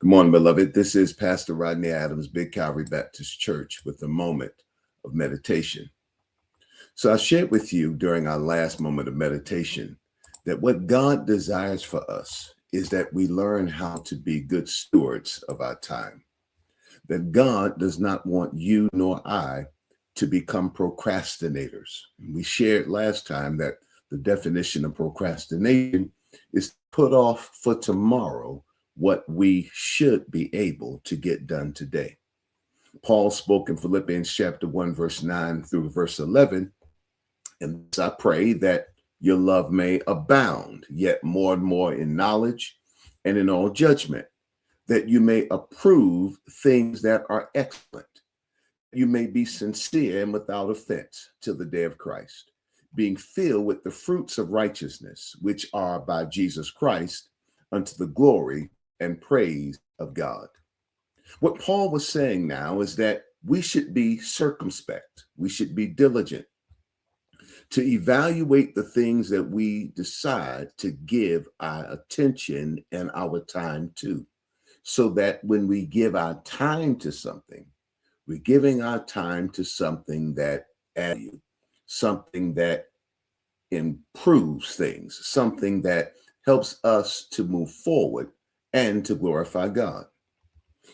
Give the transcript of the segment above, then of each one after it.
Good morning, beloved. This is Pastor Rodney Adams, Big Calvary Baptist Church, with a moment of meditation. So I shared with you during our last moment of meditation that what God desires for us is that we learn how to be good stewards of our time. That God does not want you nor I to become procrastinators. We shared last time that the definition of procrastination is to put off for tomorrow what we should be able to get done today. Paul spoke in Philippians chapter 1, verse 9 through verse 11. And I pray that your love may abound yet more and more in knowledge and in all judgment, that you may approve things that are excellent. You may be sincere and without offense till the day of Christ, being filled with the fruits of righteousness, which are by Jesus Christ, unto the glory and praise of God. What Paul was saying now is that we should be circumspect. We should be diligent to evaluate the things that we decide to give our attention and our time to, so that when we give our time to something, we're giving our time to something that adds value, something that improves things, something that helps us to move forward and to glorify God.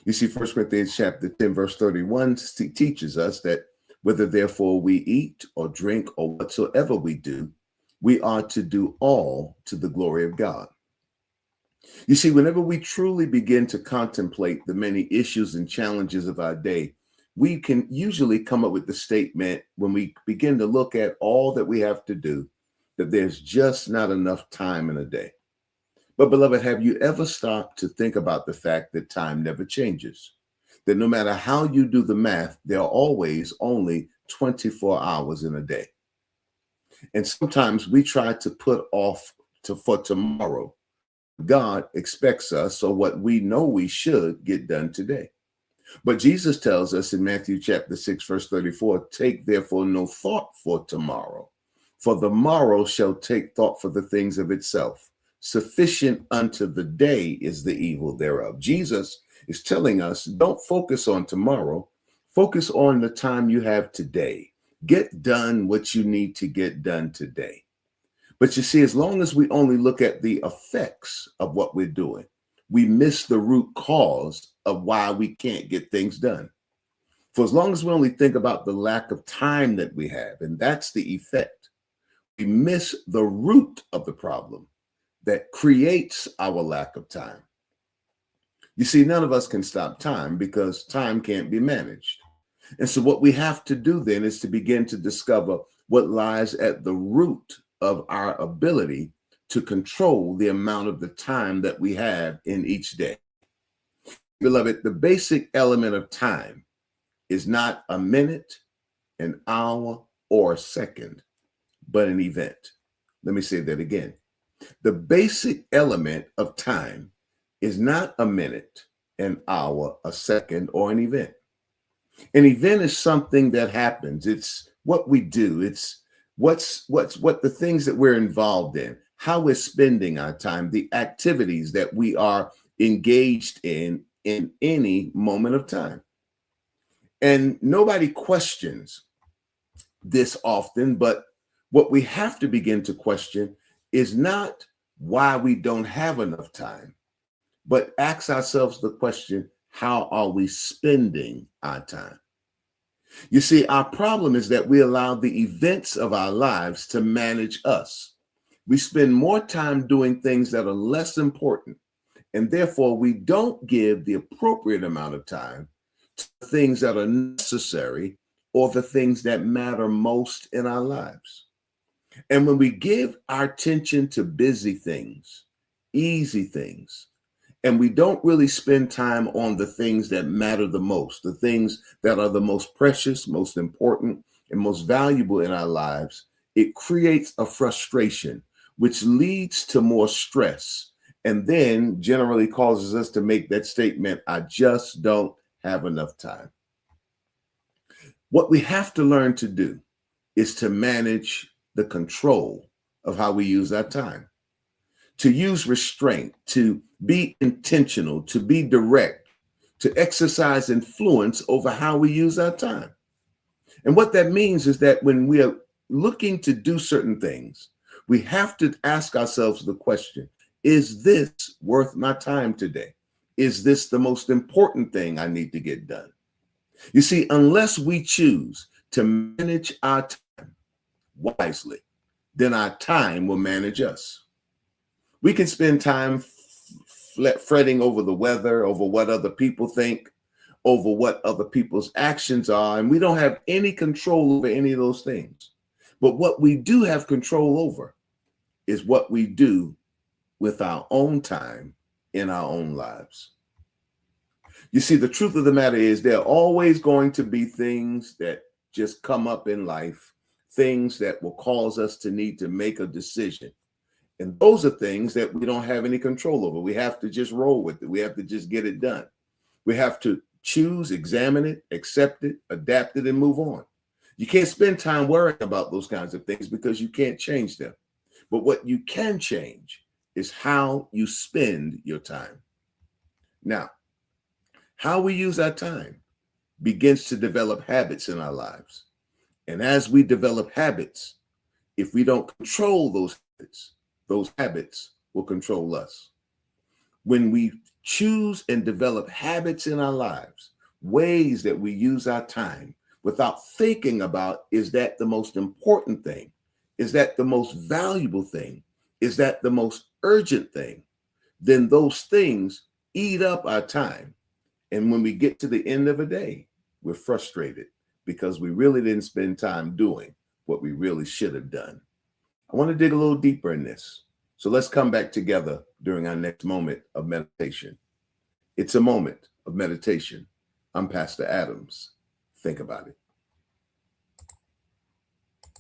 You see, 1 Corinthians chapter 10, verse 31 teaches us that whether therefore we eat or drink or whatsoever we do, we are to do all to the glory of God. You see, whenever we truly begin to contemplate the many issues and challenges of our day, we can usually come up with the statement when we begin to look at all that we have to do, that there's just not enough time in a day. But beloved, have you ever stopped to think about the fact that time never changes? That no matter how you do the math, there are always only 24 hours in a day. And sometimes we try to put off for tomorrow. God expects us, or what we know we should get done today. But Jesus tells us in Matthew chapter 6, verse 34, take therefore no thought for tomorrow, for the morrow shall take thought for the things of itself. Sufficient unto the day is the evil thereof. Jesus is telling us, don't focus on tomorrow. Focus on the time you have today. Get done what you need to get done today. But you see, as long as we only look at the effects of what we're doing, we miss the root cause of why we can't get things done. For as long as we only think about the lack of time that we have, and that's the effect, we miss the root of the problem that creates our lack of time. You see, none of us can stop time because time can't be managed. And so what we have to do then is to begin to discover what lies at the root of our ability to control the amount of the time that we have in each day. Beloved, the basic element of time is not a minute, an hour, or a second, but an event. Let me say that again. The basic element of time is not a minute, an hour, a second, or an event. An event is something that happens. It's what we do. It's what the things that we're involved in, how we're spending our time, the activities that we are engaged in any moment of time. And nobody questions this often, but what we have to begin to question is not why we don't have enough time, but ask ourselves the question, how are we spending our time? You see, our problem is that we allow the events of our lives to manage us. We spend more time doing things that are less important, and therefore we don't give the appropriate amount of time to things that are necessary or the things that matter most in our lives. And when we give our attention to busy things, easy things, and we don't really spend time on the things that matter the most, the things that are the most precious, most important, and most valuable in our lives, it creates a frustration, which leads to more stress, and then generally causes us to make that statement, I just don't have enough time. What we have to learn to do is to manage the control of how we use our time, to use restraint, to be intentional, to be direct, to exercise influence over how we use our time. And what that means is that when we are looking to do certain things, we have to ask ourselves the question, is this worth my time today? Is this the most important thing I need to get done? You see, unless we choose to manage our time wisely, then our time will manage us. We can spend time fretting over the weather, over what other people think, over what other people's actions are, and we don't have any control over any of those things. But what we do have control over is what we do with our own time in our own lives. You see, the truth of the matter is there are always going to be things that just come up in life, things that will cause us to need to make a decision. And those are things that we don't have any control over. We have to just roll with it. We have to just get it done. We have to choose, examine it, accept it, adapt it, and move on. You can't spend time worrying about those kinds of things because you can't change them. But what you can change is how you spend your time. Now, how we use our time begins to develop habits in our lives. And as we develop habits, if we don't control those habits will control us. When we choose and develop habits in our lives, ways that we use our time without thinking about, is that the most important thing? Is that the most valuable thing? Is that the most urgent thing? Then those things eat up our time. And when we get to the end of a day, we're frustrated because we really didn't spend time doing what we really should have done. I want to dig a little deeper in this. So let's come back together during our next moment of meditation. It's a moment of meditation. I'm Pastor Adams. Think about it.